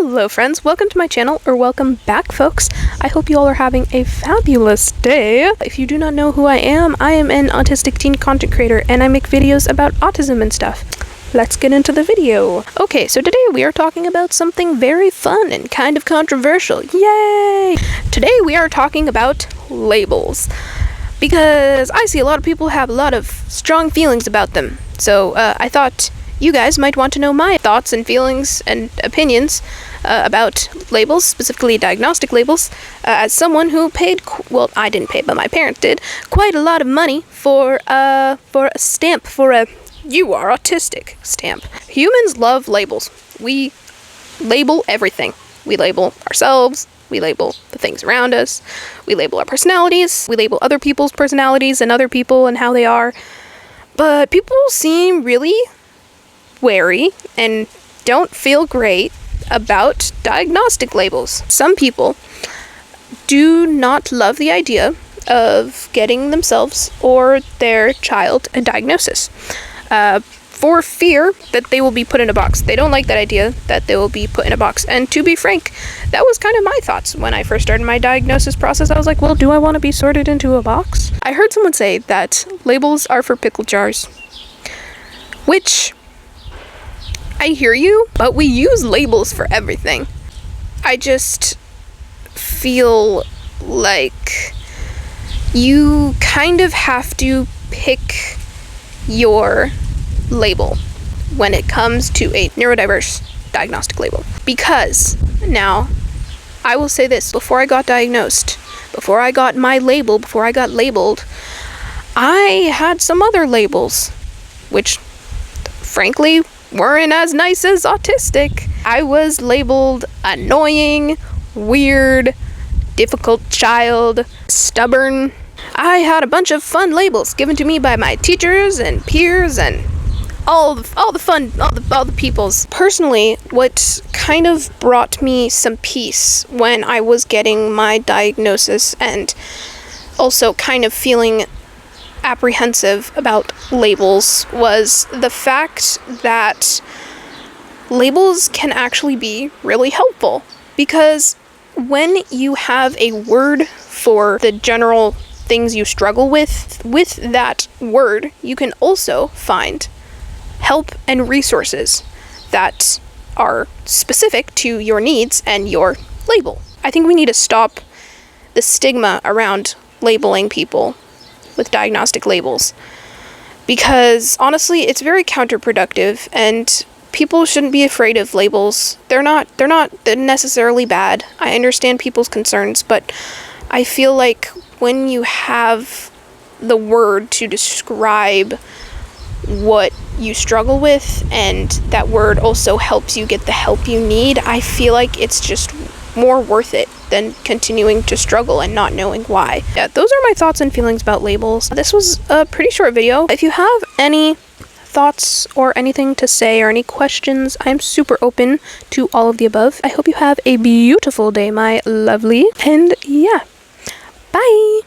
Hello friends, welcome to my channel, or welcome back folks. I hope you all are having a fabulous day. If you do not know who I am an autistic teen content creator and I make videos about autism and stuff. Let's get into the video. Okay, so today we are talking about something very fun and kind of controversial. Yay! Today we are talking about labels. Because I see a lot of people have a lot of strong feelings about them. So I thought you guys might want to know my thoughts and feelings and opinions about labels, specifically diagnostic labels, as someone who paid, well, I didn't pay, but my parents did, quite a lot of money for a stamp, for a "you are autistic" stamp. Humans love labels. We label everything. We label ourselves, we label the things around us, we label our personalities, we label other people's personalities and other people and how they are. But people seem really wary and don't feel great about diagnostic labels. Some people do not love the idea of getting themselves or their child a diagnosis for fear that they will be put in a box. They don't like that idea that they will be put in a box. And to be frank, that was kind of my thoughts when I first started my diagnosis process. I was like, well, do I want to be sorted into a box? I heard someone say that labels are for pickle jars, which I hear you, but we use labels for everything. I just feel like you kind of have to pick your label when it comes to a neurodiverse diagnostic label. Because now, I will say this, before I got diagnosed, before I got my label, before I got labeled, I had some other labels, which frankly weren't as nice as autistic. I was labeled annoying, weird, difficult child, stubborn. I had a bunch of fun labels given to me by my teachers and peers and all the peoples. Personally, what kind of brought me some peace when I was getting my diagnosis and also kind of feeling apprehensive about labels was the fact that labels can actually be really helpful, because when you have a word for the general things you struggle with that word, you can also find help and resources that are specific to your needs and your label. I think we need to stop the stigma around labeling people with diagnostic labels, because honestly it's very counterproductive and people shouldn't be afraid of labels. They're not necessarily bad. I understand people's concerns, but I feel like when you have the word to describe what you struggle with and that word also helps you get the help you need, I feel like it's just more worth it than continuing to struggle and not knowing why. Yeah, those are my thoughts and feelings about labels. This was a pretty short video. If you have any thoughts or anything to say or any questions, I'm super open to all of the above. I hope you have a beautiful day, my lovely. And yeah, bye!